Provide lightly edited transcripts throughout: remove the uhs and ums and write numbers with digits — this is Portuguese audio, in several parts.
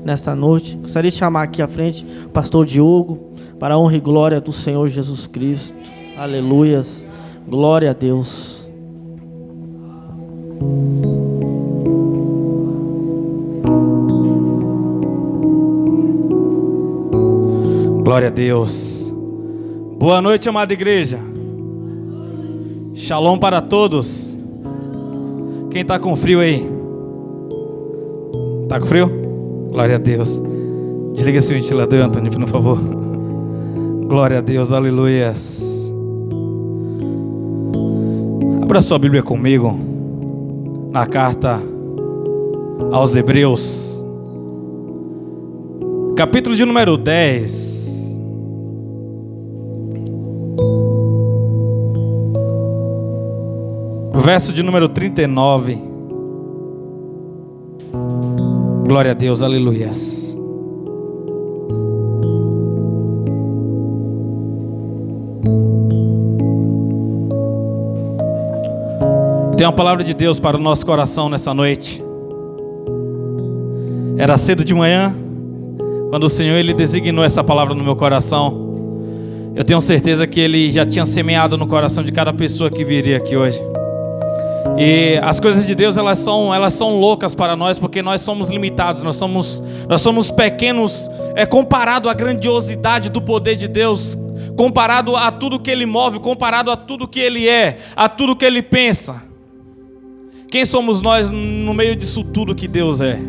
nesta noite. Gostaria de chamar aqui à frente o pastor Diogo, para a honra e glória do Senhor Jesus Cristo. Aleluias, glória a Deus. Glória a Deus. Boa noite, amada igreja. Shalom para todos. Quem está com frio aí? Está com frio? Glória a Deus. Desliga esse ventilador, Antônio, por favor. Glória a Deus, aleluias. Abra sua Bíblia comigo na carta aos Hebreus, capítulo de número 10. Verso de número 39. Glória a Deus, aleluias. Tem uma palavra de Deus para o nosso coração nessa noite. Era cedo de manhã, quando o Senhor Ele designou essa palavra no meu coração. Eu tenho certeza que Ele já tinha semeado no coração de cada pessoa que viria aqui hoje. E as coisas de Deus, elas são loucas para nós, porque nós somos limitados, nós somos pequenos, comparado à grandiosidade do poder de Deus, comparado a tudo que Ele move, comparado a tudo que Ele é, a tudo que Ele pensa. Quem somos nós no meio disso tudo que Deus é?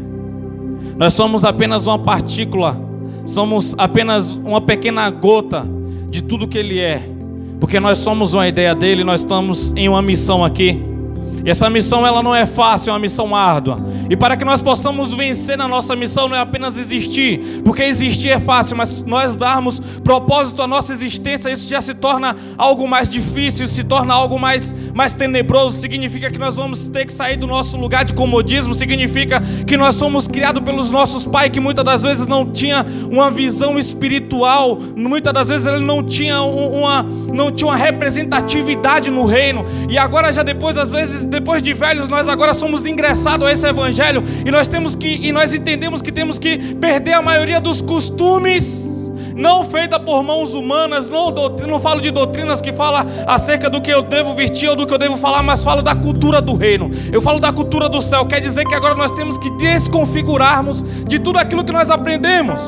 Nós somos apenas uma partícula, somos apenas uma pequena gota de tudo que Ele é, porque nós somos uma ideia dEle, nós estamos em uma missão aqui. E essa missão, ela não é fácil, é uma missão árdua. E para que nós possamos vencer na nossa missão, não é apenas existir, porque existir é fácil, mas nós darmos propósito à nossa existência, isso já se torna algo mais difícil, isso se torna algo mais tenebroso. Significa que nós vamos ter que sair do nosso lugar de comodismo, significa que nós somos criados pelos nossos pais, que muitas das vezes não tinha uma visão espiritual, muitas das vezes ele não tinha uma representatividade no reino, e agora já depois de velhos, nós agora somos ingressados a esse evangelho, e nós entendemos que temos que perder a maioria dos costumes não feita por mãos humanas. Não falo de doutrinas que fala acerca do que eu devo vestir ou do que eu devo falar, mas falo da cultura do reino, eu falo da cultura do céu. Quer dizer que agora nós temos que desconfigurarmos de tudo aquilo que nós aprendemos,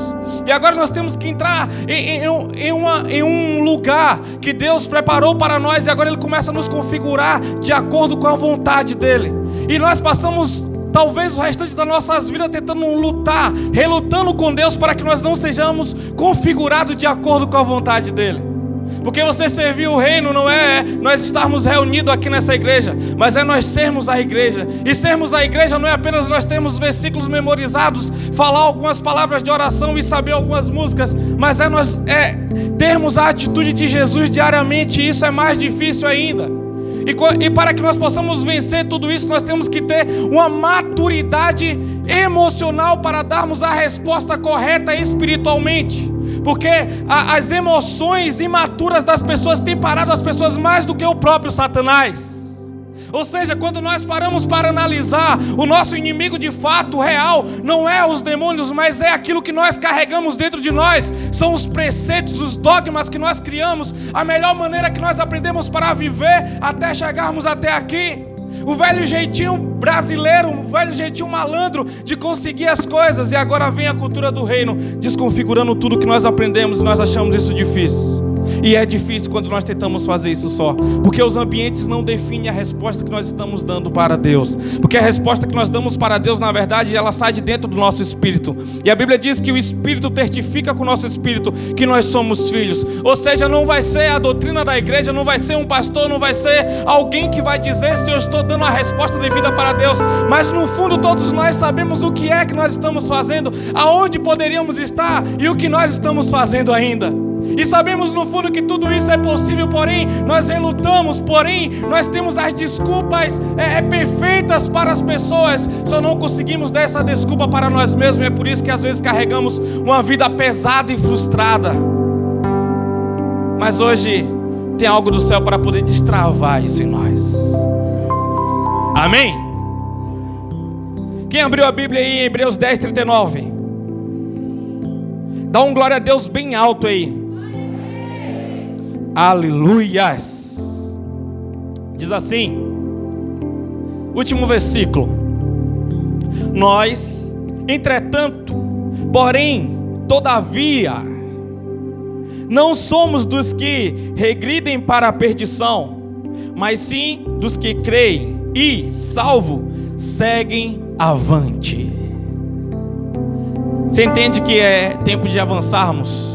e agora nós temos que entrar em um lugar que Deus preparou para nós, e agora Ele começa a nos configurar de acordo com a vontade dEle. E nós passamos talvez o restante das nossas vidas tentando lutar, relutando com Deus para que nós não sejamos configurados de acordo com a vontade dEle. Porque você servir o reino não é nós estarmos reunidos aqui nessa igreja, mas é nós sermos a igreja. E sermos a igreja não é apenas nós termos versículos memorizados, falar algumas palavras de oração e saber algumas músicas, mas é nós termos a atitude de Jesus diariamente, e isso é mais difícil ainda. E para que nós possamos vencer tudo isso, nós temos que ter uma maturidade emocional para darmos a resposta correta espiritualmente. Porque as emoções imaturas das pessoas têm parado as pessoas mais do que o próprio Satanás. Ou seja, quando nós paramos para analisar, o nosso inimigo de fato real não é os demônios, mas é aquilo que nós carregamos dentro de nós. São os preceitos, os dogmas que nós criamos, a melhor maneira que nós aprendemos para viver até chegarmos até aqui. O velho jeitinho brasileiro, o velho jeitinho malandro de conseguir as coisas. E agora vem a cultura do reino desconfigurando tudo que nós aprendemos, e nós achamos isso difícil. E é difícil quando nós tentamos fazer isso só, porque os ambientes não definem a resposta que nós estamos dando para Deus. Porque a resposta que nós damos para Deus, na verdade, ela sai de dentro do nosso espírito. E a Bíblia diz que o Espírito testifica com o nosso espírito que nós somos filhos. Ou seja, não vai ser a doutrina da igreja, não vai ser um pastor, não vai ser alguém que vai dizer se eu estou dando a resposta devida para Deus. Mas no fundo todos nós sabemos o que é que nós estamos fazendo, aonde poderíamos estar e o que nós estamos fazendo ainda. E sabemos no fundo que tudo isso é possível, porém nós relutamos, porém nós temos as desculpas perfeitas para as pessoas, só não conseguimos dar essa desculpa para nós mesmos. E é por isso que às vezes carregamos uma vida pesada e frustrada. Mas hoje tem algo do céu para poder destravar isso em nós. Amém? Quem abriu a Bíblia aí em Hebreus 10:39? Dá um glória a Deus bem alto aí. Aleluias. Diz assim, último versículo: nós, entretanto, porém, todavia, não somos dos que regridem para a perdição, mas sim dos que creem e, salvo, seguem avante. Você entende que é tempo de avançarmos?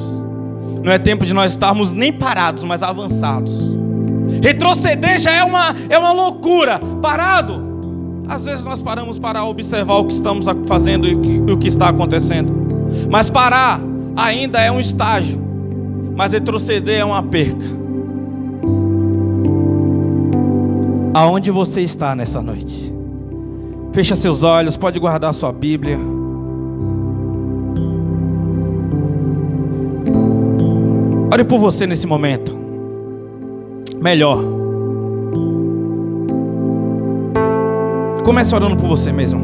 Não é tempo de nós estarmos nem parados, mas avançados. Retroceder já é uma loucura. Parado, às vezes nós paramos para observar o que estamos fazendo e o que está acontecendo. Mas parar ainda é um estágio, mas retroceder é uma perca. Aonde você está nessa noite? Fecha seus olhos, pode guardar sua Bíblia. Ore por você nesse momento. Melhor, comece orando por você mesmo.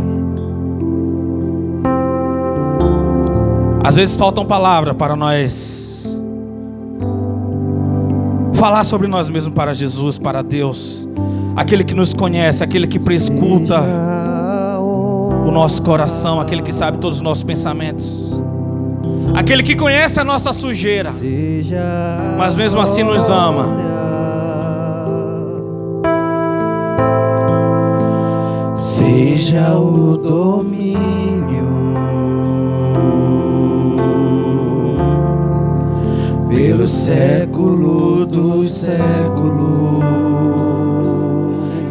Às vezes faltam palavras para nós falar sobre nós mesmos para Jesus, para Deus, aquele que nos conhece, aquele que prescuta o nosso coração, aquele que sabe todos os nossos pensamentos, aquele que conhece a nossa sujeira, mas mesmo assim nos ama. Seja o domínio pelo século do século.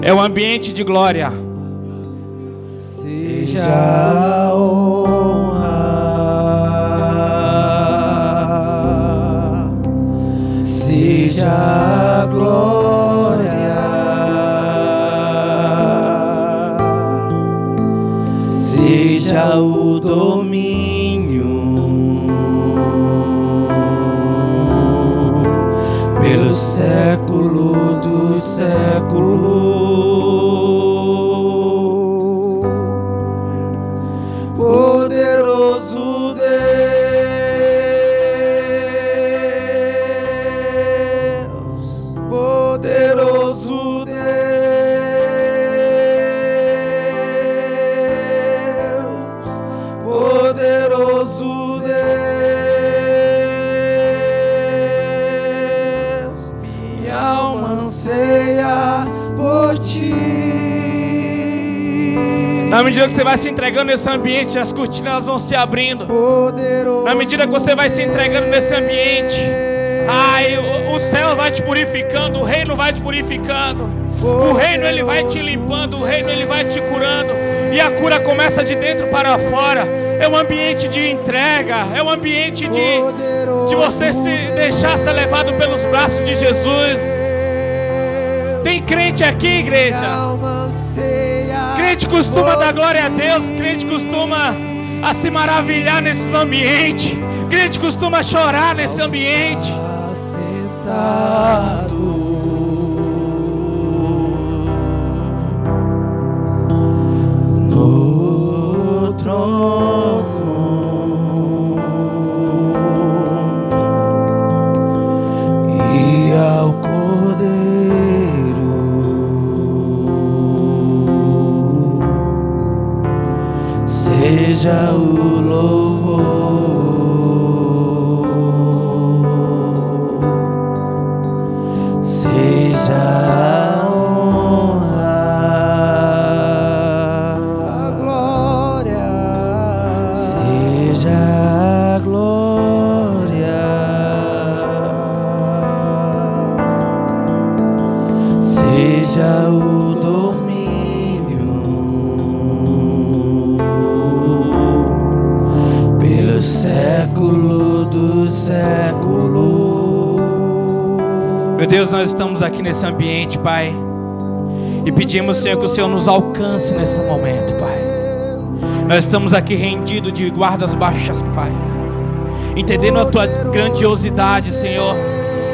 É um ambiente de glória. Seja a honra, seja a glória, seja o domínio pelo século do século. Poderoso Deus, poderoso Deus, poderoso Deus, minha alma anseia por ti. Na medida que você vai se entregando nesse ambiente, as cortinas vão se abrindo. Na medida que você vai se entregando nesse ambiente, o céu vai te purificando, o reino vai te purificando, o reino ele vai te limpando, o reino ele vai te curando, e a cura começa de dentro para fora. É um ambiente de entrega, é um ambiente de você se deixar ser levado pelos braços de Jesus. Tem crente aqui, igreja? Crente costuma dar glória a Deus, crente costuma a se maravilhar nesses ambientes, crente costuma chorar nesse ambiente. Sentado no trono e ao Cordeiro seja o louvor, seja a honra, a glória, seja a glória, seja o domínio pelo século do século. Meu Deus, nós estamos aqui nesse ambiente, Pai, e pedimos, Senhor, que o Senhor nos alcance nesse momento, Pai. Nós estamos aqui rendidos de guardas baixas, Pai, entendendo a Tua grandiosidade, Senhor,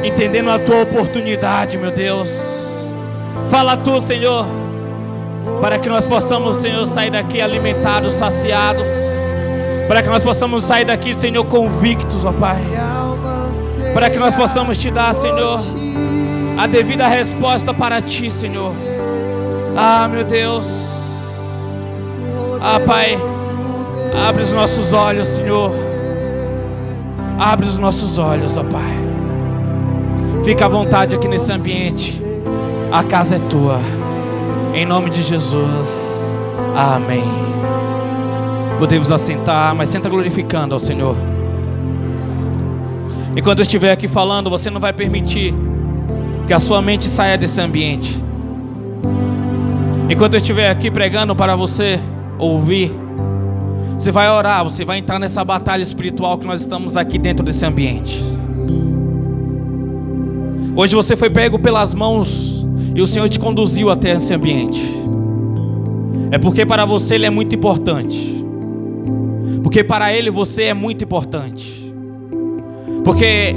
entendendo a Tua oportunidade, meu Deus. Fala Tu, Senhor, para que nós possamos, Senhor, sair daqui alimentados, saciados. Para que nós possamos sair daqui, Senhor, convictos, ó Pai. Para que nós possamos te dar, Senhor, a devida resposta para ti, Senhor. Ah, meu Deus. Ah, Pai, abre os nossos olhos, Senhor. Abre os nossos olhos, ó Pai. Fica à vontade aqui nesse ambiente. A casa é tua. Em nome de Jesus. Amém. Podemos assentar, mas senta glorificando ao Senhor. Enquanto eu estiver aqui falando, você não vai permitir que a sua mente saia desse ambiente. Enquanto eu estiver aqui pregando para você ouvir, você vai orar, você vai entrar nessa batalha espiritual que nós estamos aqui dentro desse ambiente. Hoje você foi pego pelas mãos e o Senhor te conduziu até esse ambiente. É porque para você Ele é muito importante. Porque para Ele você é muito importante. Porque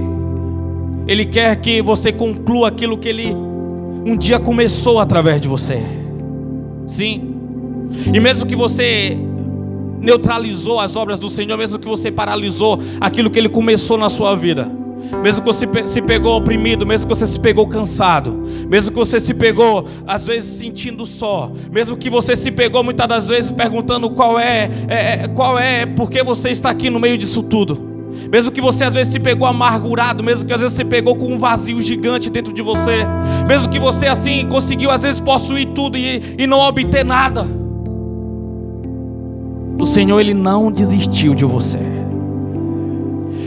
Ele quer que você conclua aquilo que Ele um dia começou através de você. Sim. E mesmo que você neutralizou as obras do Senhor, mesmo que você paralisou aquilo que Ele começou na sua vida, mesmo que você se pegou oprimido, mesmo que você se pegou cansado, mesmo que você se pegou às vezes sentindo só, mesmo que você se pegou muitas das vezes perguntando qual é por que você está aqui no meio disso tudo, mesmo que você às vezes se pegou amargurado, mesmo que às vezes você pegou com um vazio gigante dentro de você, mesmo que você assim conseguiu às vezes possuir tudo e não obter nada, o Senhor Ele não desistiu de você.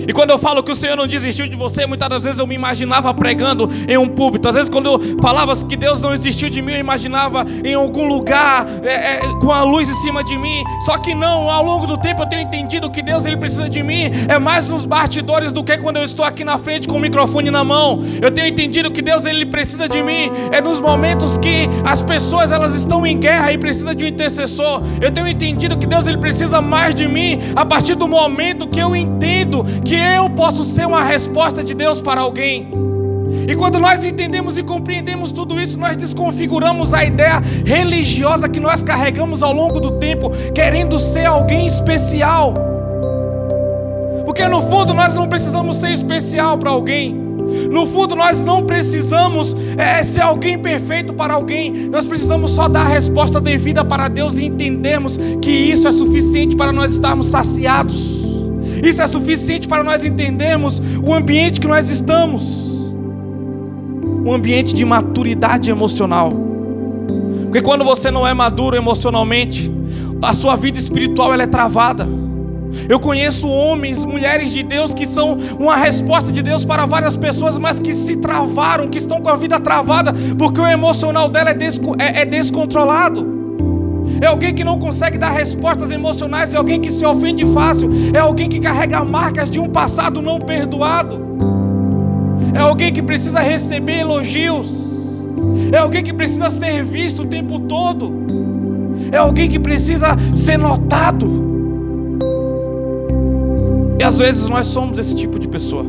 E quando eu falo que o Senhor não desistiu de você, muitas das vezes eu me imaginava pregando em um púlpito. Às vezes quando eu falava que Deus não desistiu de mim, eu imaginava em algum lugar com a luz em cima de mim. Só que não, ao longo do tempo eu tenho entendido que Deus Ele precisa de mim é mais nos bastidores do que quando eu estou aqui na frente com o microfone na mão. Eu tenho entendido que Deus Ele precisa de mim é nos momentos que as pessoas elas estão em guerra e precisam de um intercessor. Eu tenho entendido que Deus Ele precisa mais de mim a partir do momento que eu entendo que eu posso ser uma resposta de Deus para alguém. E quando nós entendemos e compreendemos tudo isso, nós desconfiguramos a ideia religiosa que nós carregamos ao longo do tempo, querendo ser alguém especial. Porque no fundo nós não precisamos ser especial para alguém. No fundo nós não precisamos ser alguém perfeito para alguém. Nós precisamos só dar a resposta devida para Deus e entendermos que isso é suficiente para nós estarmos saciados. Isso é suficiente para nós entendermos o ambiente que nós estamos. Um ambiente de maturidade emocional. Porque quando você não é maduro emocionalmente, a sua vida espiritual ela é travada. Eu conheço homens, mulheres de Deus que são uma resposta de Deus para várias pessoas, mas que se travaram, que estão com a vida travada, porque o emocional dela é descontrolado. É alguém que não consegue dar respostas emocionais, é alguém que se ofende fácil, é alguém que carrega marcas de um passado não perdoado, é alguém que precisa receber elogios, é alguém que precisa ser visto o tempo todo, é alguém que precisa ser notado. E às vezes nós somos esse tipo de pessoa,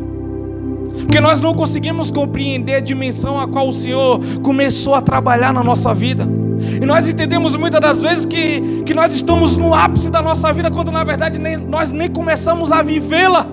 porque nós não conseguimos compreender a dimensão a qual o Senhor começou a trabalhar na nossa vida. E nós entendemos muitas das vezes que nós estamos no ápice da nossa vida, quando na verdade nós nem começamos a vivê-la.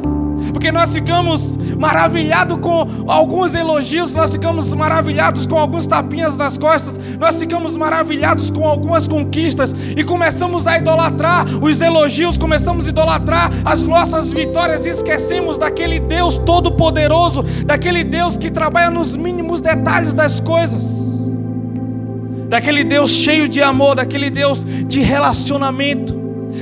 Porque nós ficamos maravilhados com alguns elogios, nós ficamos maravilhados com alguns tapinhas nas costas, nós ficamos maravilhados com algumas conquistas e começamos a idolatrar os elogios, começamos a idolatrar as nossas vitórias e esquecemos daquele Deus todo-poderoso, daquele Deus que trabalha nos mínimos detalhes das coisas, daquele Deus cheio de amor, daquele Deus de relacionamento,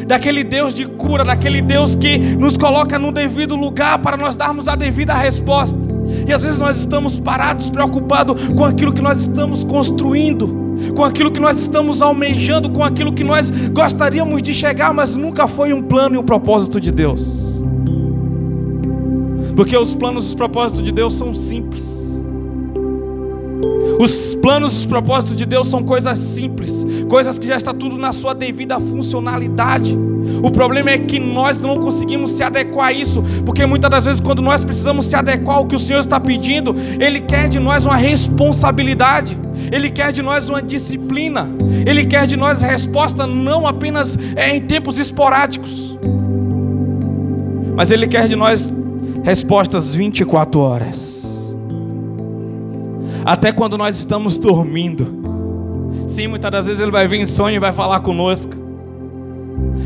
daquele Deus de cura, daquele Deus que nos coloca no devido lugar para nós darmos a devida resposta. E às vezes nós estamos parados, preocupados com aquilo que nós estamos construindo, com aquilo que nós estamos almejando, com aquilo que nós gostaríamos de chegar, mas nunca foi um plano e um propósito de Deus. Porque os planos e os propósitos de Deus são simples. Os planos e os propósitos de Deus são coisas simples, coisas que já está tudo na sua devida funcionalidade. O problema é que nós não conseguimos se adequar a isso, porque muitas das vezes quando nós precisamos se adequar ao que o Senhor está pedindo, Ele quer de nós uma responsabilidade, Ele quer de nós uma disciplina, Ele quer de nós resposta não apenas em tempos esporádicos. Mas Ele quer de nós respostas 24 horas. Até quando nós estamos dormindo. Sim, muitas das vezes Ele vai vir em sonho e vai falar conosco.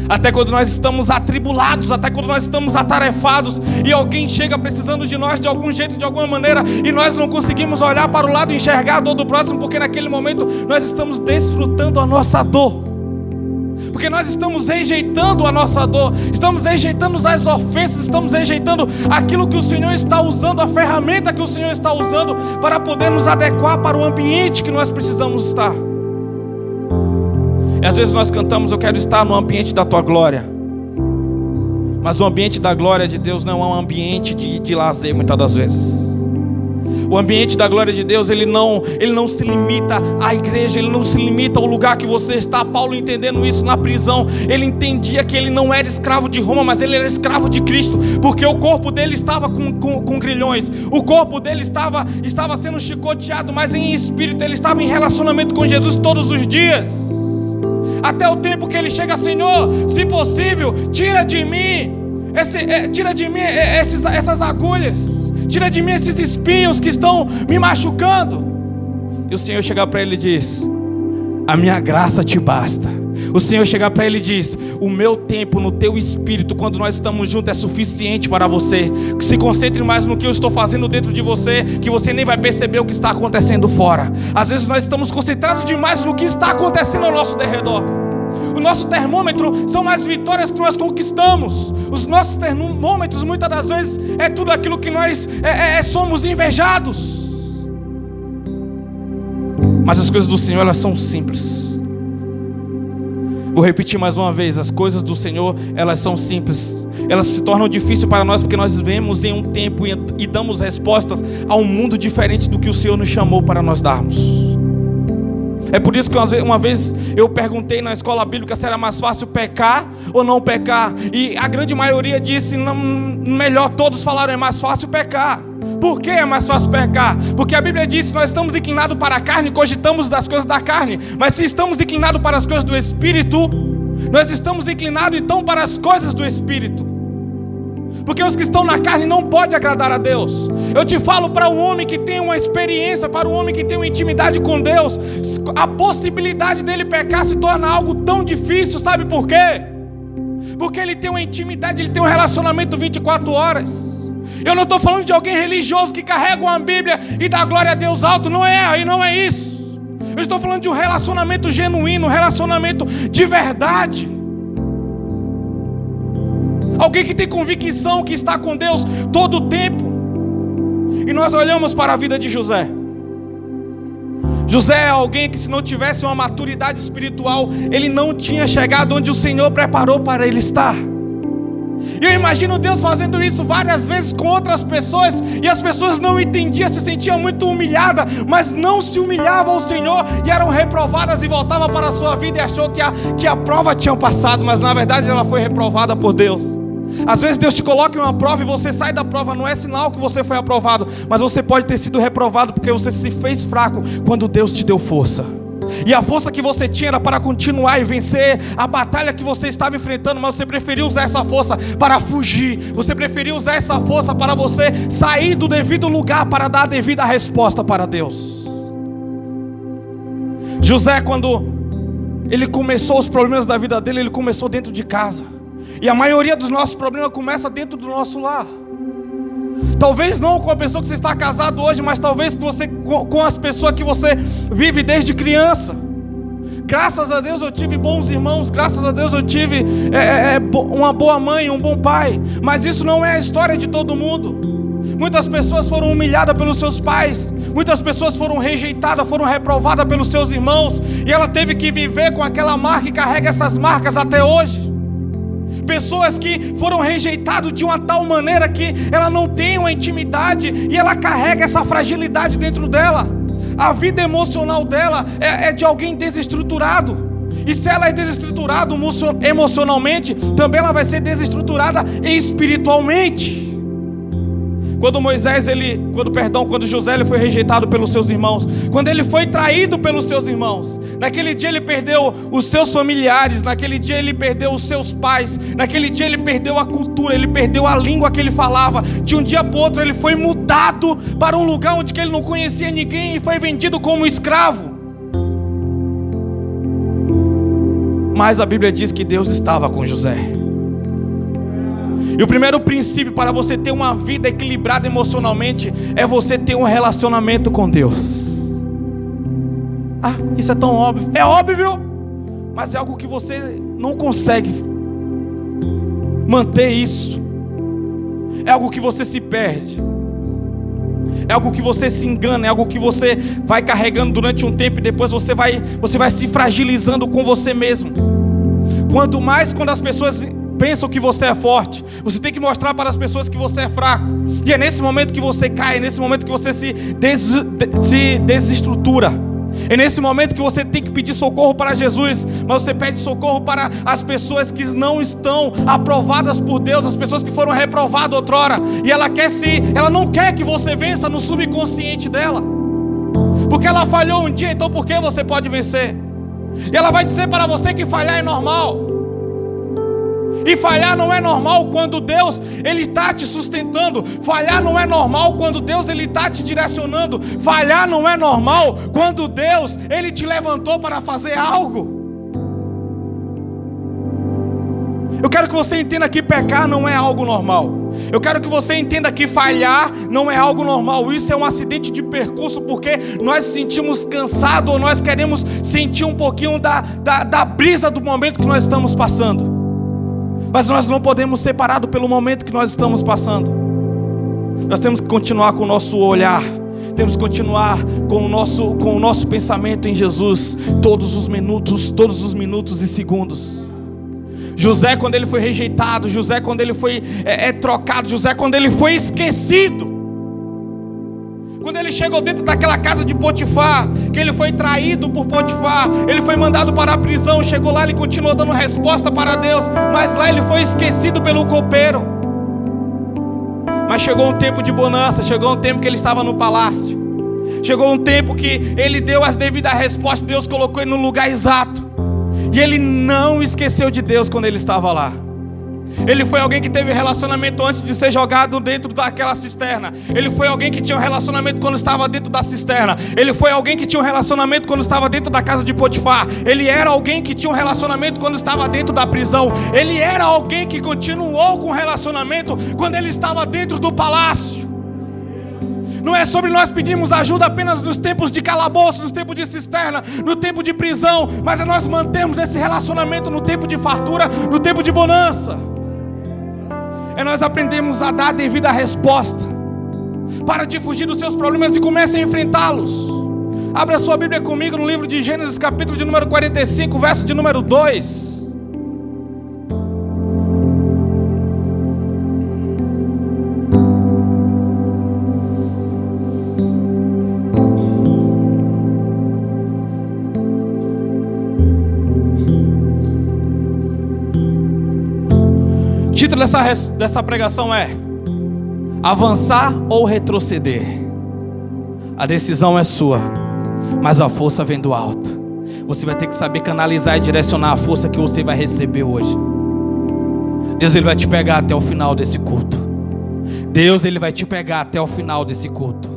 Até quando nós estamos atribulados, até quando nós estamos atarefados e alguém chega precisando de nós de algum jeito, de alguma maneira, e nós não conseguimos olhar para o lado e enxergar a dor do próximo, porque naquele momento nós estamos desfrutando a nossa dor, porque nós estamos rejeitando a nossa dor, estamos rejeitando as ofensas, estamos rejeitando aquilo que o Senhor está usando, a ferramenta que o Senhor está usando para poder nos adequar para o ambiente que nós precisamos estar. E às vezes nós cantamos: eu quero estar no ambiente da tua glória. Mas o ambiente da glória de Deus não é um ambiente de lazer, muitas das vezes. O ambiente da glória de Deus, ele não se limita à igreja, ele não se limita ao lugar que você está. Paulo, entendendo isso na prisão, ele entendia que ele não era escravo de Roma, mas ele era escravo de Cristo, porque o corpo dele estava com grilhões, o corpo dele estava sendo chicoteado, mas em espírito ele estava em relacionamento com Jesus todos os dias. Até o tempo que ele chega: Senhor, se possível, tira de mim essas agulhas, tira de mim esses espinhos que estão me machucando. E o Senhor chega para ele e diz: a minha graça te basta. O Senhor chega para ele e diz: o meu tempo no teu espírito, quando nós estamos juntos, é suficiente para você. Se concentre mais no que eu estou fazendo dentro de você, que você nem vai perceber o que está acontecendo fora. Às vezes nós estamos concentrados demais no que está acontecendo ao nosso derredor. O nosso termômetro são as vitórias que nós conquistamos. Os nossos termômetros, muitas das vezes, é tudo aquilo que nós somos invejados. Mas as coisas do Senhor, elas são simples. Vou repetir mais uma vez: as coisas do Senhor, elas são simples. Elas se tornam difíceis para nós porque nós vivemos em um tempo e damos respostas a um mundo diferente do que o Senhor nos chamou para nós darmos. É por isso que uma vez eu perguntei na escola bíblica se era mais fácil pecar ou não pecar. E a grande maioria disse: não, melhor, todos falaram: é mais fácil pecar. Por que é mais fácil pecar? Porque a Bíblia diz que nós estamos inclinados para a carne, cogitamos das coisas da carne. Mas se estamos inclinados para as coisas do Espírito, nós estamos inclinados então para as coisas do Espírito. Porque os que estão na carne não podem agradar a Deus. Eu te falo, para um homem que tem uma experiência, para um homem que tem uma intimidade com Deus, a possibilidade dele pecar se torna algo tão difícil. Sabe por quê? Porque ele tem uma intimidade, ele tem um relacionamento 24 horas. Eu não estou falando de alguém religioso que carrega uma Bíblia e dá glória a Deus alto. Não é isso. Eu estou falando de um relacionamento genuíno, um relacionamento de verdade. Alguém que tem convicção que está com Deus todo o tempo. E nós olhamos para a vida de José. José é alguém que, se não tivesse uma maturidade espiritual, ele não tinha chegado onde o Senhor preparou para ele estar. E eu imagino Deus fazendo isso várias vezes com outras pessoas, e as pessoas não entendiam, se sentiam muito humilhadas, mas não se humilhavam ao Senhor, e eram reprovadas e voltavam para a sua vida e achou que a prova tinha passado, mas na verdade ela foi reprovada por Deus. Às vezes Deus te coloca em uma prova e você sai da prova, não é sinal que você foi aprovado, mas você pode ter sido reprovado porque você se fez fraco quando Deus te deu força. E a força que você tinha era para continuar e vencer a batalha que você estava enfrentando, mas você preferiu usar essa força para fugir. Você preferiu usar essa força para você sair do devido lugar, para dar a devida resposta para Deus. José, quando ele começou os problemas da vida dele, ele começou dentro de casa. E a maioria dos nossos problemas começa dentro do nosso lar. Talvez não com a pessoa que você está casado hoje, mas talvez com as pessoas que você vive desde criança. Graças a Deus eu tive bons irmãos, graças a Deus eu tive uma boa mãe, um bom pai. Mas isso não é a história de todo mundo. Muitas pessoas foram humilhadas pelos seus pais, muitas pessoas foram rejeitadas, foram reprovadas pelos seus irmãos, e ela teve que viver com aquela marca e carrega essas marcas até hoje. Pessoas que foram rejeitadas de uma tal maneira que ela não tem uma intimidade e ela carrega essa fragilidade dentro dela. A vida emocional dela é de alguém desestruturado. E se ela é desestruturada emocionalmente, também ela vai ser desestruturada espiritualmente. Quando José ele foi rejeitado pelos seus irmãos, quando ele foi traído pelos seus irmãos, naquele dia ele perdeu os seus familiares, naquele dia ele perdeu os seus pais, naquele dia ele perdeu a cultura, ele perdeu a língua que ele falava. De um dia para o outro ele foi mudado para um lugar onde ele não conhecia ninguém e foi vendido como escravo. Mas a Bíblia diz que Deus estava com José. E o primeiro princípio para você ter uma vida equilibrada emocionalmente é você ter um relacionamento com Deus. Ah, isso é tão óbvio. É óbvio, mas é algo que você não consegue manter isso. É algo que você se perde. É algo que você se engana. É algo que você vai carregando durante um tempo e depois você vai se fragilizando com você mesmo. Quando as pessoas pensam que você é forte, você tem que mostrar para as pessoas que você é fraco. E é nesse momento que você cai, é nesse momento que você se desestrutura. É nesse momento que você tem que pedir socorro para Jesus, mas você pede socorro para as pessoas que não estão aprovadas por Deus, as pessoas que foram reprovadas outrora. E ela não quer que você vença no subconsciente dela, porque ela falhou um dia, então por que você pode vencer? E ela vai dizer para você que falhar é normal. E falhar não é normal quando Deus ele está te sustentando. Falhar não é normal quando Deus ele está te direcionando. Falhar não é normal quando Deus ele te levantou para fazer algo. Eu quero que você entenda que pecar não é algo normal. Eu quero que você entenda que falhar não é algo normal. Isso é um acidente de percurso, porque nós sentimos cansado ou nós queremos sentir um pouquinho da brisa do momento que nós estamos passando. Mas nós não podemos ser parados pelo momento que nós estamos passando. Nós temos que continuar com o nosso olhar. Temos que continuar com o nosso pensamento em Jesus. Todos os minutos e segundos. José, quando ele foi rejeitado. José, quando ele foi trocado. José, quando ele foi esquecido. Quando ele chegou dentro daquela casa de Potifar, que ele foi traído por Potifar, ele foi mandado para a prisão, chegou lá, ele continuou dando resposta para Deus, mas lá ele foi esquecido pelo copeiro. Mas chegou um tempo de bonança, chegou um tempo que ele estava no palácio, chegou um tempo que ele deu as devidas respostas, Deus colocou ele no lugar exato, e ele não esqueceu de Deus quando ele estava lá. Ele foi alguém que teve relacionamento antes de ser jogado dentro daquela cisterna. Ele foi alguém que tinha um relacionamento quando estava dentro da cisterna. Ele foi alguém que tinha um relacionamento quando estava dentro da casa de Potifar. Ele era alguém que tinha um relacionamento quando estava dentro da prisão. Ele era alguém que continuou com relacionamento quando ele estava dentro do palácio. Não é sobre nós pedirmos ajuda apenas nos tempos de calabouço, nos tempos de cisterna, no tempo de prisão, mas é nós mantermos esse relacionamento no tempo de fartura, no tempo de bonança. É nós aprendemos a dar a devida resposta. Para de fugir dos seus problemas e comece a enfrentá-los. Abra sua Bíblia comigo no livro de Gênesis, capítulo de número 45, verso de número 2. O título dessa pregação é Avançar ou Retroceder. A decisão é sua, mas a força vem do alto. Você vai ter que saber canalizar e direcionar a força que você vai receber hoje. Deus ele vai te pegar até o final desse culto. Deus ele vai te pegar até o final desse culto.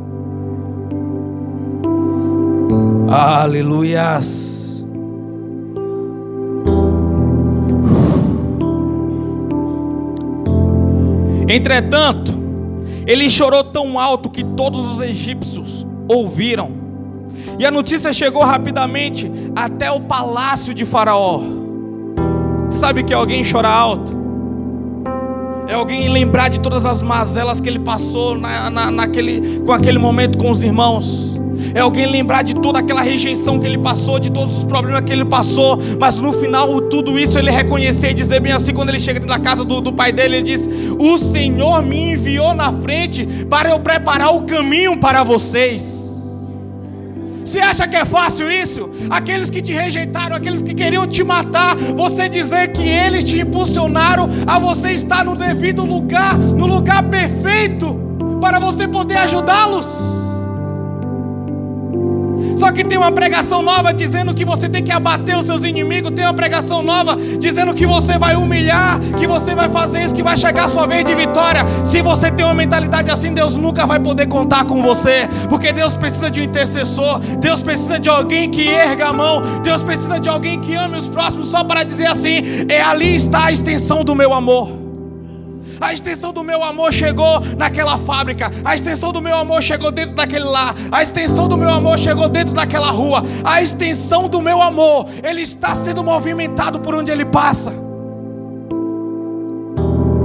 Aleluias. Entretanto, ele chorou tão alto que todos os egípcios ouviram. E a notícia chegou rapidamente até o palácio de Faraó. Sabe que é alguém chorar alto? É alguém lembrar de todas as mazelas que ele passou com aquele momento com os irmãos. É alguém lembrar de toda aquela rejeição que ele passou, de todos os problemas que ele passou. Mas no final, tudo isso ele reconhecer e dizer bem assim, quando ele chega dentro da casa do pai dele, ele diz: o Senhor me enviou na frente para eu preparar o caminho para vocês. Você acha que é fácil isso? Aqueles que te rejeitaram, aqueles que queriam te matar, você dizer que eles te impulsionaram a você estar no devido lugar, no lugar perfeito, para você poder ajudá-los. Só que tem uma pregação nova dizendo que você tem que abater os seus inimigos. Tem uma pregação nova dizendo que você vai humilhar, que você vai fazer isso, que vai chegar a sua vez de vitória. Se você tem uma mentalidade assim, Deus nunca vai poder contar com você, porque Deus precisa de um intercessor. Deus precisa de alguém que erga a mão. Deus precisa de alguém que ame os próximos, só para dizer assim: ali está a extensão do meu amor. A extensão do meu amor chegou naquela fábrica. A extensão do meu amor chegou dentro daquele lar. A extensão do meu amor chegou dentro daquela rua. A extensão do meu amor, ele está sendo movimentado por onde ele passa.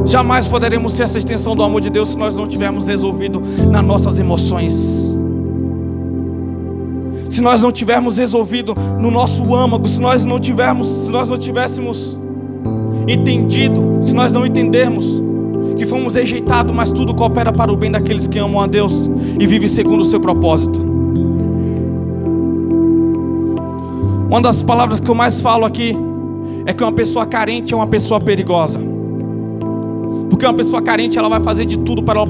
Jamais poderemos ser essa extensão do amor de Deus se nós não tivermos resolvido nas nossas emoções. Se nós não tivermos resolvido no nosso âmago, se nós não tivéssemos entendido, se nós não entendermos que fomos rejeitados, mas tudo coopera para o bem daqueles que amam a Deus e vivem segundo o seu propósito. Uma das palavras que eu mais falo aqui é que uma pessoa carente é uma pessoa perigosa. Porque uma pessoa carente, ela vai fazer de tudo para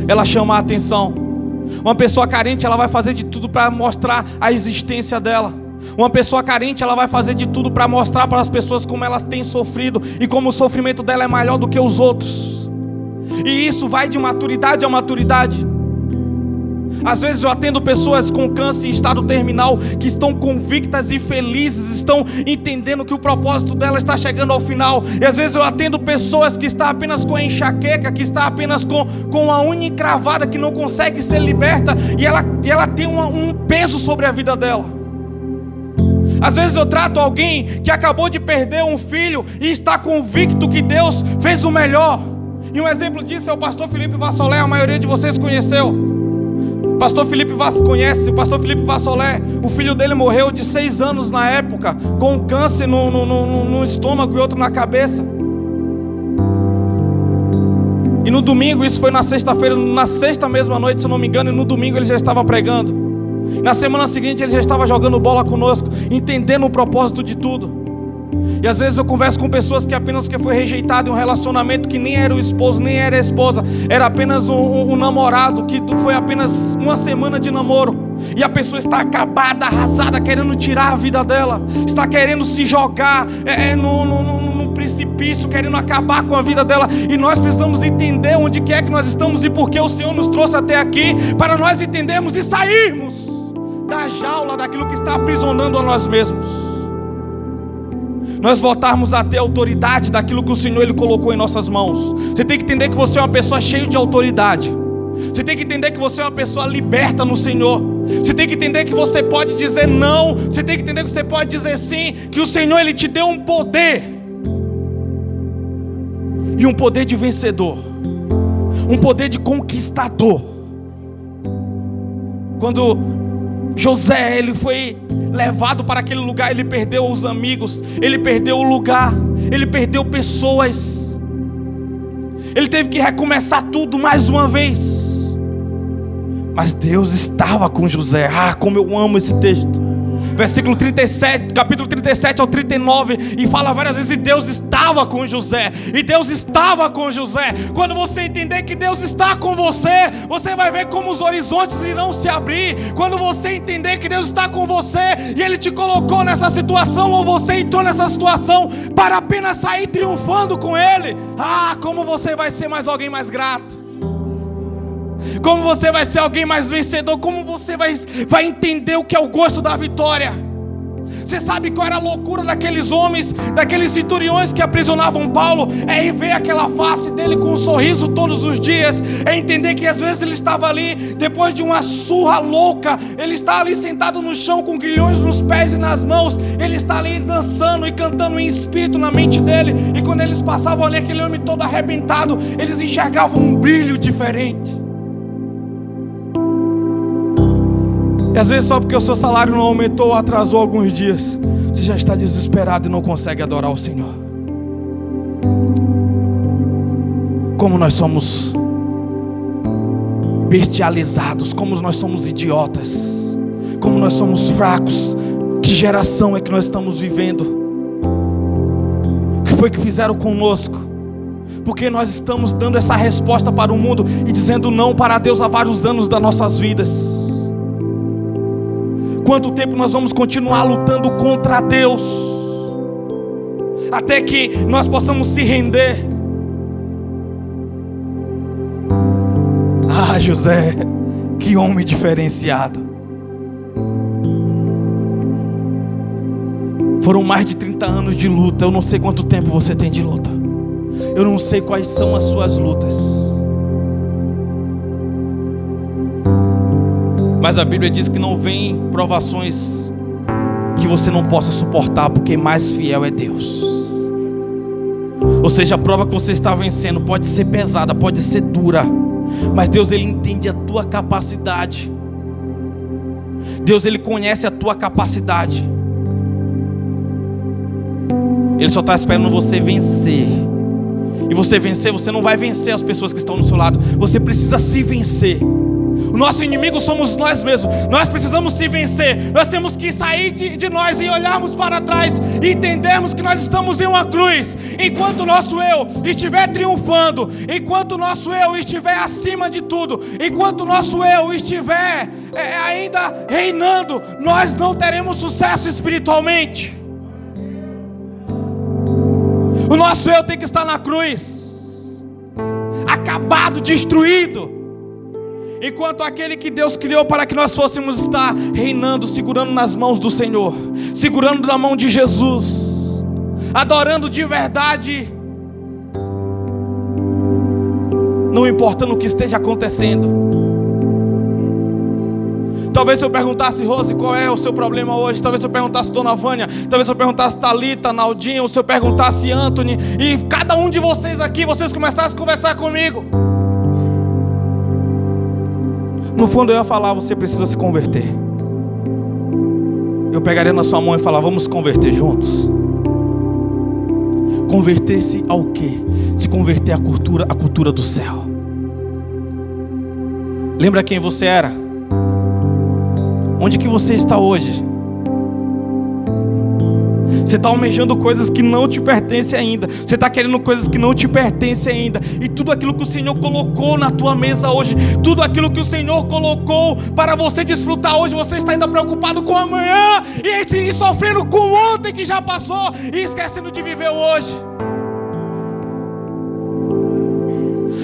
ela chamar a atenção. Uma pessoa carente, ela vai fazer de tudo para mostrar a existência dela. Uma pessoa carente, ela vai fazer de tudo para mostrar para as pessoas como elas têm sofrido e como o sofrimento dela é maior do que os outros. E isso vai de maturidade a maturidade. Às vezes eu atendo pessoas com câncer em estado terminal que estão convictas e felizes, estão entendendo que o propósito dela está chegando ao final. E às vezes eu atendo pessoas que estão apenas com enxaqueca, que estão apenas com a unha encravada, que não consegue ser liberta, e ela tem um peso sobre a vida dela. Às vezes eu trato alguém que acabou de perder um filho e está convicto que Deus fez o melhor. E um exemplo disso é o pastor Felipe Vassolé. A maioria de vocês conheceu. O pastor Felipe Vassolé, o filho dele morreu de 6 anos na época, com um câncer no estômago e outro na cabeça. E no domingo, isso foi na sexta-feira, na sexta mesma noite, se eu não me engano, e no domingo ele já estava pregando. Na semana seguinte ele já estava jogando bola conosco, entendendo o propósito de tudo. E às vezes eu converso com pessoas que apenas porque foi rejeitado em um relacionamento que nem era o esposo, nem era a esposa, era apenas um namorado, que foi apenas uma semana de namoro. E a pessoa está acabada, arrasada, querendo tirar a vida dela, está querendo se jogar no precipício, querendo acabar com a vida dela. E nós precisamos entender onde é que nós estamos e por que o Senhor nos trouxe até aqui, para nós entendermos e sairmos da jaula daquilo que está aprisionando a nós mesmos. Nós voltarmos a ter autoridade daquilo que o Senhor Ele colocou em nossas mãos. Você tem que entender que você é uma pessoa cheia de autoridade. Você tem que entender que você é uma pessoa liberta no Senhor. Você tem que entender que você pode dizer não. Você tem que entender que você pode dizer sim. Que o Senhor Ele te deu um poder. E um poder de vencedor. Um poder de conquistador. Quando José, ele foi levado para aquele lugar, ele perdeu os amigos, ele perdeu o lugar, ele perdeu pessoas, ele teve que recomeçar tudo mais uma vez. Mas Deus estava com José. Como eu amo esse texto. Versículo 37, capítulo 37 ao 39, e fala várias vezes: e Deus estava com José, e Deus estava com José. Quando você entender que Deus está com você, você vai ver como os horizontes irão se abrir. Quando você entender que Deus está com você, e Ele te colocou nessa situação, ou você entrou nessa situação para apenas sair triunfando com Ele, como você vai ser mais alguém mais grato. Como você vai ser alguém mais vencedor. Como você vai entender o que é o gosto da vitória. Você sabe qual era a loucura daqueles homens, daqueles centuriões que aprisionavam Paulo? É ver aquela face dele com um sorriso todos os dias. É entender que às vezes ele estava ali, depois de uma surra louca, ele está ali sentado no chão com grilhões nos pés e nas mãos. Ele está ali dançando e cantando em espírito na mente dele. E quando eles passavam ali, aquele homem todo arrebentado, eles enxergavam um brilho diferente. E às vezes só porque o seu salário não aumentou ou atrasou alguns dias, você já está desesperado e não consegue adorar o Senhor. Como nós somos bestializados, como nós somos idiotas, como nós somos fracos. Que geração é que nós estamos vivendo? O que foi que fizeram conosco? Porque nós estamos dando essa resposta para o mundo e dizendo não para Deus há vários anos das nossas vidas. Quanto tempo nós vamos continuar lutando contra Deus? Até que nós possamos se render. Ah, José, que homem diferenciado. Foram mais de 30 anos de luta. Eu não sei quanto tempo você tem de luta. Eu não sei quais são as suas lutas. Mas a Bíblia diz que não vem provações que você não possa suportar, porque mais fiel é Deus. Ou seja, a prova que você está vencendo pode ser pesada, pode ser dura, mas Deus, Ele entende a tua capacidade. Deus, Ele conhece a tua capacidade. Ele só está esperando você vencer. E você vencer, você não vai vencer as pessoas que estão do seu lado. Você precisa se vencer. O nosso inimigo somos nós mesmos. Nós precisamos se vencer. Nós temos que sair de nós e olharmos para trás e entendermos que nós estamos em uma cruz. Enquanto o nosso eu estiver triunfando, enquanto o nosso eu estiver acima de tudo, enquanto o nosso eu estiver ainda reinando, nós não teremos sucesso espiritualmente. O nosso eu tem que estar na cruz, acabado, destruído. Enquanto aquele que Deus criou para que nós fôssemos estar reinando, segurando nas mãos do Senhor, segurando na mão de Jesus, adorando de verdade, não importando o que esteja acontecendo. Talvez se eu perguntasse, Rose, qual é o seu problema hoje? Talvez se eu perguntasse Dona Vânia, talvez se eu perguntasse Thalita, Naldinho, se eu perguntasse Anthony, e cada um de vocês aqui, vocês começassem a conversar comigo, no fundo eu ia falar, você precisa se converter. Eu pegaria na sua mão e falar, vamos se converter juntos. Converter-se ao quê? Se converter à cultura do céu. Lembra quem você era? Onde que você está hoje? Você está almejando coisas que não te pertencem ainda. Você está querendo coisas que não te pertencem ainda. E tudo aquilo que o Senhor colocou na tua mesa hoje, tudo aquilo que o Senhor colocou para você desfrutar hoje, você está ainda preocupado com amanhã e sofrendo com ontem que já passou e esquecendo de viver hoje.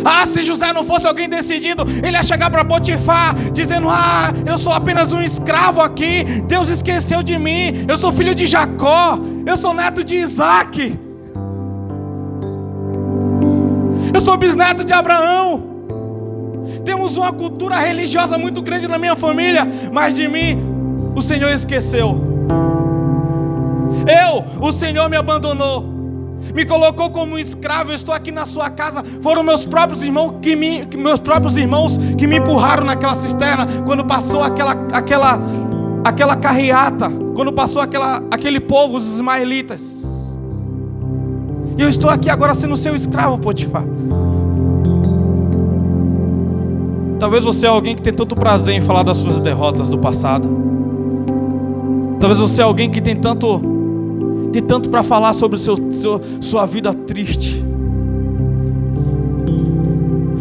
Ah, se José não fosse alguém decidido, ele ia chegar para Potifar dizendo, ah, eu sou apenas um escravo aqui, Deus esqueceu de mim, eu sou filho de Jacó, eu sou neto de Isaac, eu sou bisneto de Abraão. Temos uma cultura religiosa muito grande na minha família, mas de mim o Senhor esqueceu. O Senhor me abandonou, me colocou como um escravo. Eu estou aqui na sua casa. Foram meus próprios irmãos que me empurraram naquela cisterna quando passou aquela carreata, quando passou aquele povo, os ismaelitas. E eu estou aqui agora sendo seu escravo, Potifar. Talvez você é alguém que tem tanto prazer em falar das suas derrotas do passado. Talvez você é alguém que tem tanto para falar sobre sua vida triste.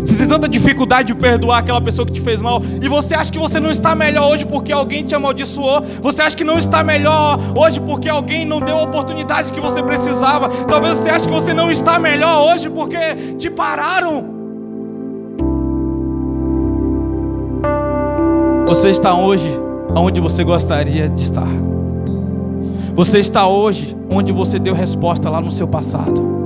Você tem tanta dificuldade de perdoar aquela pessoa que te fez mal, e você acha que você não está melhor hoje porque alguém te amaldiçoou. Você acha que não está melhor hoje porque alguém não deu a oportunidade que você precisava. Talvez você ache que você não está melhor hoje porque te pararam. Você está hoje onde você gostaria de estar. Você está hoje onde você deu resposta lá no seu passado.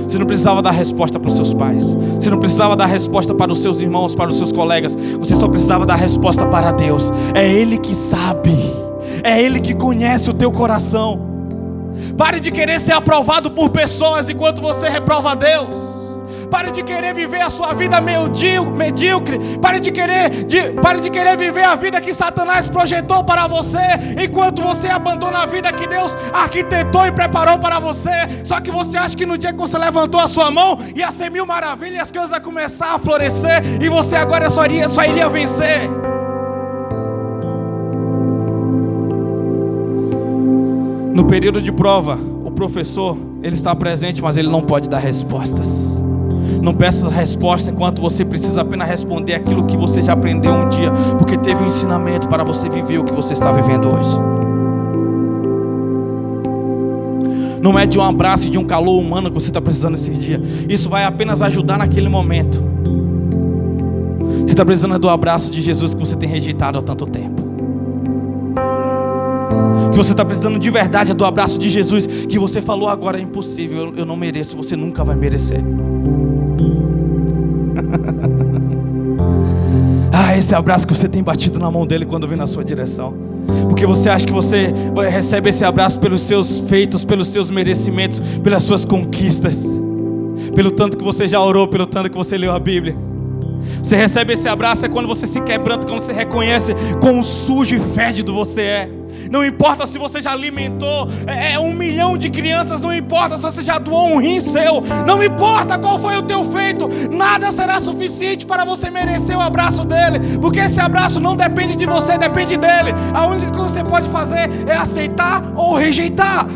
Você não precisava dar resposta para os seus pais. Você não precisava dar resposta para os seus irmãos, para os seus colegas. Você só precisava dar resposta para Deus. É Ele que sabe. É Ele que conhece o teu coração. Pare de querer ser aprovado por pessoas enquanto você reprova Deus. Pare de querer viver a sua vida medíocre. Pare de querer viver a vida que Satanás projetou para você, enquanto você abandona a vida que Deus arquitetou e preparou para você. Só que você acha que no dia que você levantou a sua mão ia ser mil maravilhas, as coisas iam começar a florescer e você agora só iria vencer. No período de prova, o professor, ele está presente, mas ele não pode dar respostas. Não peça resposta enquanto você precisa apenas responder aquilo que você já aprendeu um dia, porque teve um ensinamento para você viver o que você está vivendo hoje. Não é de um abraço e de um calor humano que você está precisando esse dia. Isso vai apenas ajudar naquele momento. Você está precisando do abraço de Jesus que você tem rejeitado há tanto tempo. Que você está precisando de verdade do abraço de Jesus que você falou agora é impossível, eu não mereço, você nunca vai merecer. Esse abraço que você tem batido na mão dele quando vem na sua direção. Porque você acha que você recebe esse abraço pelos seus feitos, pelos seus merecimentos, pelas suas conquistas, pelo tanto que você já orou, pelo tanto que você leu a Bíblia. Você recebe esse abraço é quando você se quebranta, quando você reconhece quão sujo e fédido você é. Não importa se você já alimentou 1 milhão de crianças, não importa se você já doou um rim seu, não importa qual foi o teu feito, nada será suficiente para você merecer o abraço dele, porque esse abraço não depende de você, depende dele. A única coisa que você pode fazer é aceitar ou rejeitar.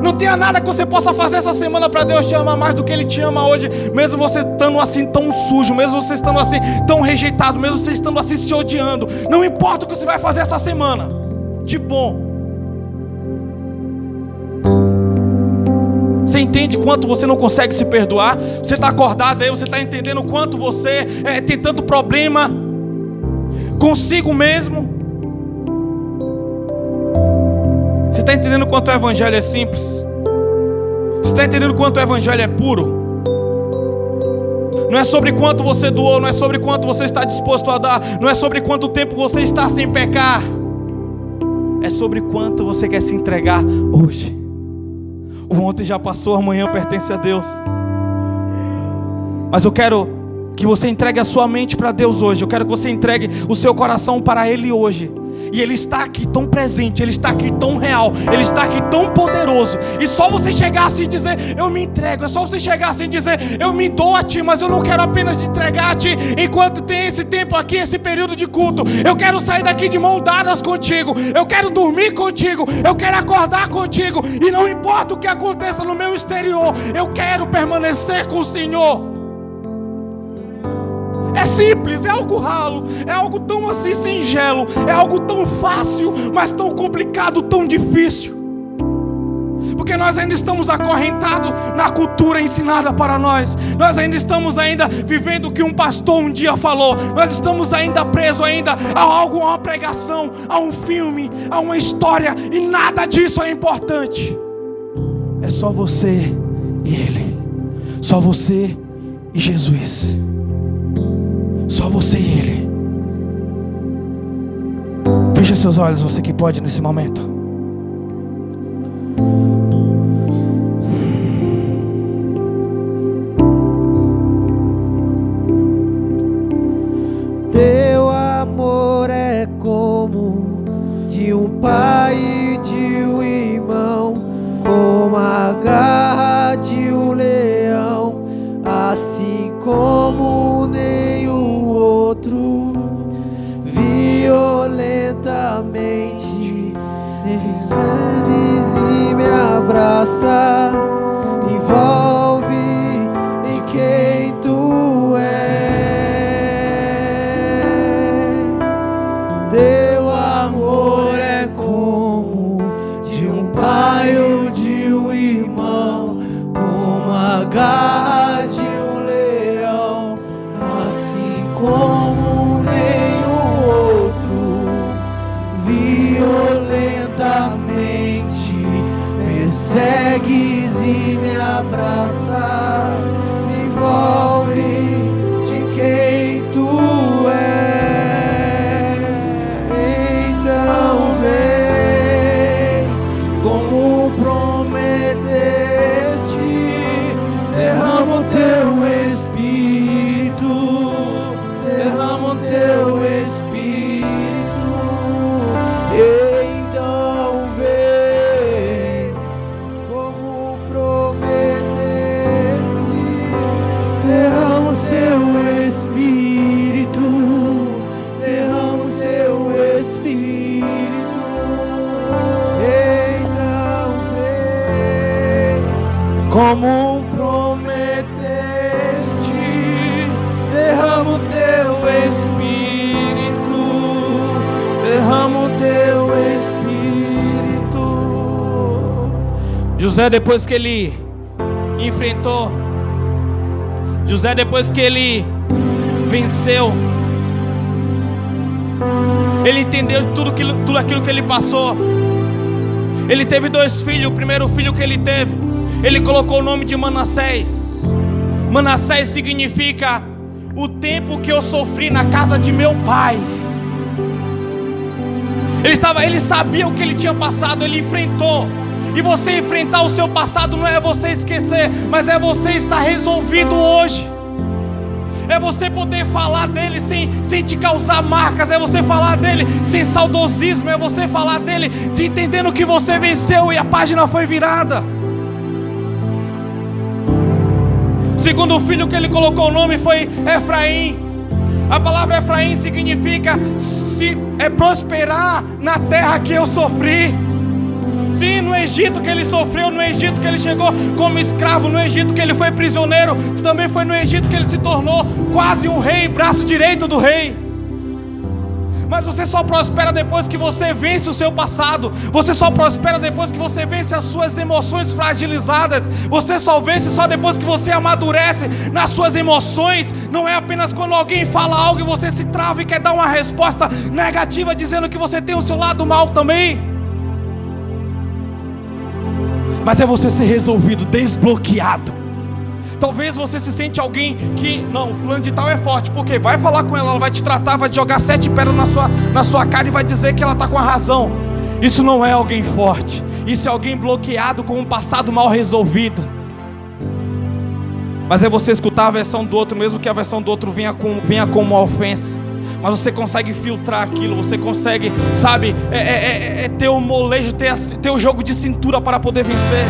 Não tenha nada que você possa fazer essa semana para Deus te amar mais do que Ele te ama hoje, mesmo você estando assim tão sujo, mesmo você estando assim tão rejeitado, mesmo você estando assim se odiando. Não importa o que você vai fazer essa semana de bom. Você entende quanto você não consegue se perdoar? Você está acordado aí, você está entendendo o quanto você tem tanto problema consigo mesmo? Você está entendendo quanto o evangelho é simples? Você está entendendo quanto o evangelho é puro? Não é sobre quanto você doou, não é sobre quanto você está disposto a dar, não é sobre quanto tempo você está sem pecar. É sobre quanto você quer se entregar hoje. O ontem já passou, amanhã pertence a Deus. Mas eu quero que você entregue a sua mente para Deus hoje. Eu quero que você entregue o seu coração para Ele hoje. E Ele está aqui tão presente, Ele está aqui tão real, Ele está aqui tão poderoso. E só você chegar assim e dizer, eu me entrego. É só você chegar assim e dizer, eu me dou a Ti, mas eu não quero apenas entregar a Ti enquanto tem esse tempo aqui, esse período de culto. Eu quero sair daqui de mãos dadas contigo. Eu quero dormir contigo. Eu quero acordar contigo. E não importa o que aconteça no meu exterior, eu quero permanecer com o Senhor. É simples, é algo ralo, é algo tão assim singelo, é algo tão fácil, mas tão complicado, tão difícil. Porque nós ainda estamos acorrentados na cultura ensinada para nós. Nós ainda estamos vivendo o que um pastor um dia falou. Nós estamos ainda presos a algo, a uma pregação, a um filme, a uma história. E nada disso é importante. É só você e Ele. Só você e Jesus. Só você e Ele. Feche seus olhos, você que pode nesse momento. Teu amor é como de um pai e de um irmão, como a garra de um leão, assim como nenhum outro, violentamente recebes e me abraça, envolve em quem tu és. Teu amor é como de um pai ou de um irmão, José, depois que ele enfrentou, José, depois que ele venceu, ele entendeu tudo aquilo que ele passou. Ele teve 2 filhos. O primeiro filho que ele teve, ele colocou o nome de Manassés. Manassés significa o tempo que eu sofri na casa de meu pai. Ele sabia o que ele tinha passado, ele enfrentou. E você enfrentar o seu passado não é você esquecer, mas é você estar resolvido hoje. É você poder falar dele sem te causar marcas. É você falar dele sem saudosismo. É você falar dele de entendendo que você venceu e a página foi virada. O segundo filho que ele colocou o nome foi Efraim. A palavra Efraim significa prosperar na terra que eu sofri. Sim, no Egito que ele sofreu, no Egito que ele chegou como escravo, no Egito que ele foi prisioneiro, também foi no Egito que ele se tornou quase um rei, braço direito do rei. Mas você só prospera depois que você vence o seu passado. Você só prospera depois que você vence as suas emoções fragilizadas. Você só vence só depois que você amadurece nas suas emoções. Não é apenas quando alguém fala algo e você se trava e quer dar uma resposta negativa dizendo que você tem o seu lado mal também. Mas é você ser resolvido, desbloqueado. Talvez você se sente alguém que, não, o fulano de tal é forte, porque vai falar com ela vai te tratar, vai te jogar 7 pedras na sua cara e vai dizer que ela está com a razão. Isso não é alguém forte, isso é alguém bloqueado com um passado mal resolvido. Mas é você escutar a versão do outro, mesmo que a versão do outro venha com uma ofensa. Mas você consegue filtrar aquilo, você consegue, sabe, ter o molejo, ter o jogo de cintura para poder vencer.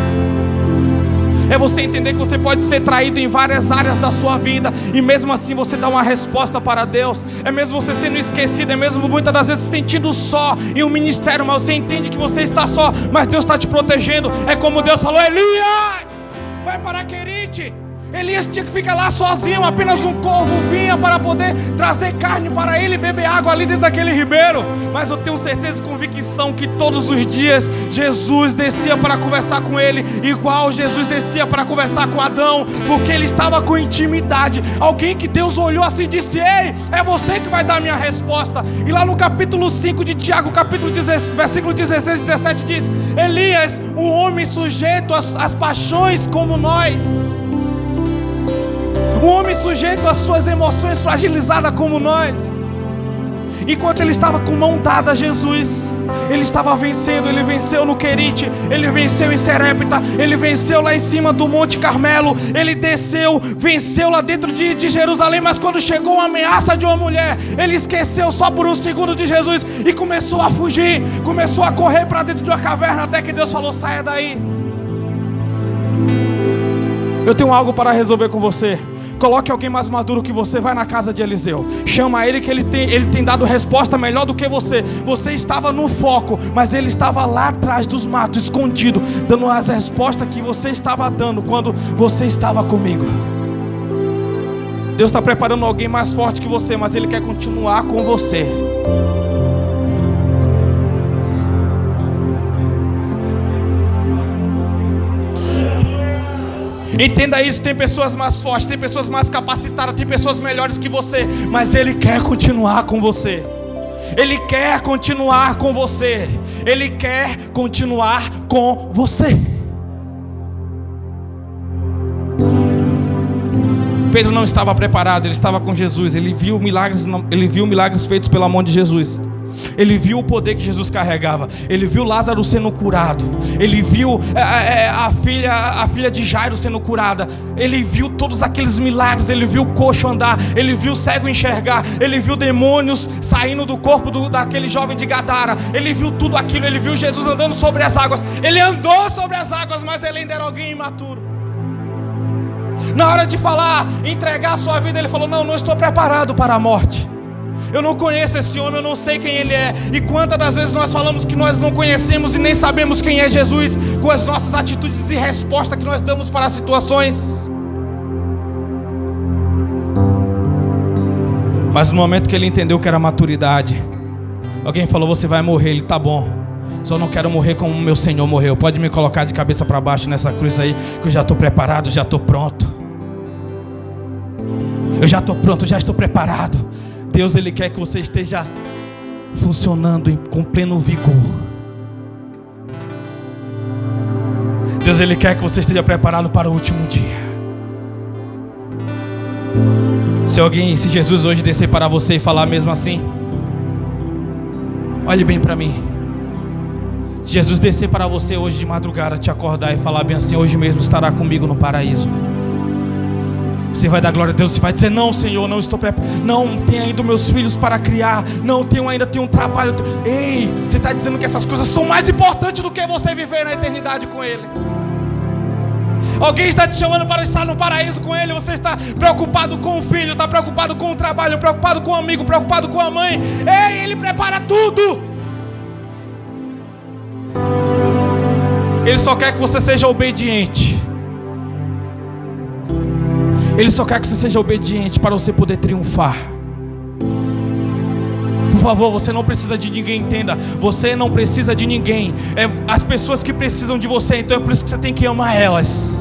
É você entender que você pode ser traído em várias áreas da sua vida e mesmo assim você dá uma resposta para Deus. É mesmo você sendo esquecido, é mesmo muitas das vezes se sentindo só em um ministério, mas você entende que você está só, mas Deus está te protegendo. É como Deus falou: Elias, vai para Querite. Elias tinha que ficar lá sozinho, apenas um corvo vinha para poder trazer carne para ele e beber água ali dentro daquele ribeiro. Mas eu tenho certeza e convicção que todos os dias Jesus descia para conversar com ele, igual Jesus descia para conversar com Adão, porque ele estava com intimidade. Alguém que Deus olhou assim e disse: ei, é você que vai dar a minha resposta. E lá no capítulo 5 de Tiago, versículo 16 e 17 diz: Elias, um homem sujeito às paixões como nós. Um homem sujeito às suas emoções fragilizadas como nós. Enquanto ele estava com mão dada a Jesus, ele estava vencendo. Ele venceu no Querite, ele venceu em Serepta, ele venceu lá em cima do Monte Carmelo, ele desceu, venceu lá dentro de Jerusalém. Mas quando chegou a ameaça de uma mulher, ele esqueceu só por um segundo de Jesus e começou a fugir, começou a correr para dentro de uma caverna, até que Deus falou: saia daí. Eu tenho algo para resolver com você. Coloque alguém mais maduro que você, vai na casa de Eliseu, chama ele, que ele tem dado resposta melhor do que você. Você estava no foco, mas ele estava lá atrás dos matos, escondido, dando as respostas que você estava dando quando você estava comigo. Deus está preparando alguém mais forte que você, mas Ele quer continuar com você. Entenda isso, tem pessoas mais fortes, tem pessoas mais capacitadas, tem pessoas melhores que você, mas Ele quer continuar com você. Ele quer continuar com você. Ele quer continuar com você. Pedro não estava preparado, ele estava com Jesus. Ele viu milagres feitos pela mão de Jesus. Ele viu o poder que Jesus carregava. Ele viu Lázaro sendo curado. Ele viu a filha de Jairo sendo curada. Ele viu todos aqueles milagres. Ele viu o coxo andar. Ele viu o cego enxergar. Ele viu demônios saindo do corpo daquele jovem de Gadara. Ele viu tudo aquilo. Ele viu Jesus andando sobre as águas. Ele andou sobre as águas, mas ele ainda era alguém imaturo. Na hora de falar, entregar a sua vida, ele falou: não estou preparado para a morte. Eu não conheço esse homem, eu não sei quem ele é. E quantas das vezes nós falamos que nós não conhecemos e nem sabemos quem é Jesus, com as nossas atitudes e respostas que nós damos para as situações. Mas no momento que ele entendeu que era maturidade, alguém falou: você vai morrer. Ele: tá bom. Só não quero morrer como o meu Senhor morreu. Pode me colocar de cabeça para baixo nessa cruz aí, que eu já estou preparado, já estou pronto. Eu já estou pronto, já estou preparado. Deus, Ele quer que você esteja funcionando com pleno vigor. Deus, Ele quer que você esteja preparado para o último dia. Se Jesus hoje descer para você e falar mesmo assim, olhe bem para mim. Se Jesus descer para você hoje de madrugada, te acordar e falar bem assim, hoje mesmo estará comigo no paraíso, você vai dar glória a Deus. Você vai dizer, não Senhor, não estou preparado, não tenho ainda meus filhos para criar, não tenho ainda um trabalho. Ei, você está dizendo que essas coisas são mais importantes do que você viver na eternidade com Ele. Alguém está te chamando para estar no paraíso com Ele. Você está preocupado com o filho, está preocupado com o trabalho, preocupado com o amigo, preocupado com a mãe. Ei, Ele prepara tudo. Ele só quer que você seja obediente. Ele só quer que você seja obediente para você poder triunfar. Por favor, você não precisa de ninguém, entenda. Você não precisa de ninguém. É as pessoas que precisam de você. Então é por isso que você tem que amar elas.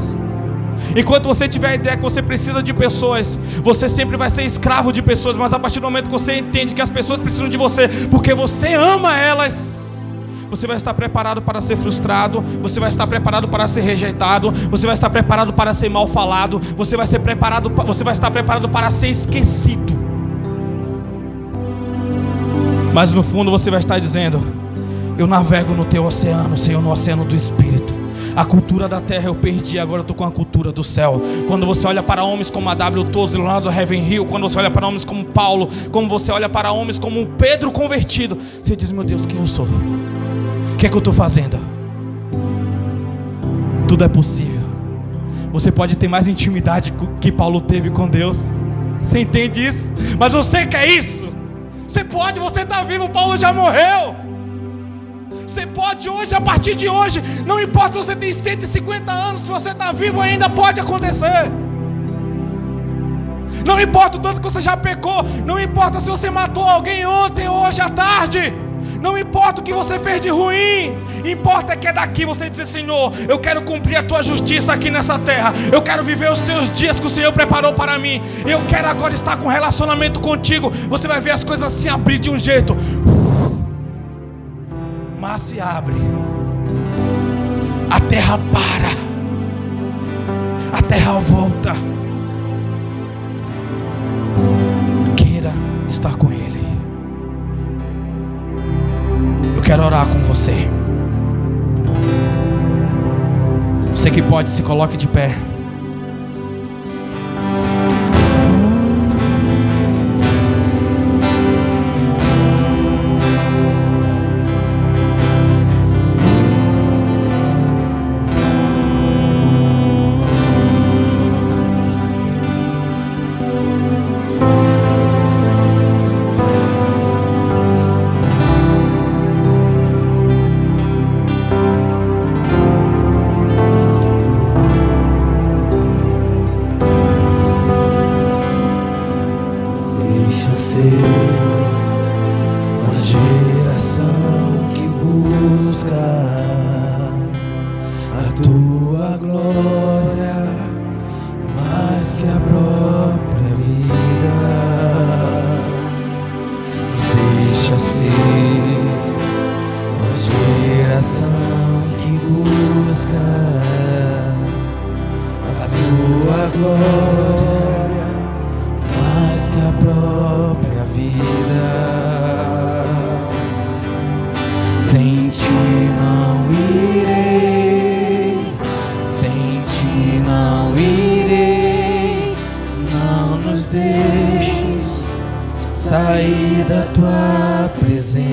Enquanto você tiver a ideia que você precisa de pessoas, você sempre vai ser escravo de pessoas. Mas a partir do momento que você entende que as pessoas precisam de você porque você ama elas, você vai estar preparado para ser frustrado, você vai estar preparado para ser rejeitado, você vai estar preparado para ser mal falado, você vai estar preparado para ser esquecido. Mas no fundo você vai estar dizendo, eu navego no teu oceano, Senhor, no oceano do Espírito. A cultura da terra eu perdi, agora eu estou com a cultura do céu. Quando você olha para homens como a W. Tozer, Leonardo Ravenhill, quando você olha para homens como Paulo, como você olha para homens como um Pedro convertido, você diz, meu Deus, quem eu sou? O que é que eu estou fazendo? Tudo é possível. Você pode ter mais intimidade que Paulo teve com Deus. Você entende isso? Mas você quer isso? Você pode, você está vivo, Paulo já morreu. Você pode hoje, a partir de hoje, não importa se você tem 150 anos, se você está vivo ainda, pode acontecer. Não importa o tanto que você já pecou, não importa se você matou alguém ontem, hoje à tarde, não importa o que você fez de ruim, importa que é daqui você dizer, Senhor, eu quero cumprir a tua justiça aqui nessa terra, eu quero viver os teus dias que o Senhor preparou para mim, eu quero agora estar com relacionamento contigo. Você vai ver as coisas se abrir de um jeito, mas se abre, a terra para, a terra volta. Queira estar com Ele. Eu quero orar com você. Você que pode, se coloque de pé. Sair da tua presença.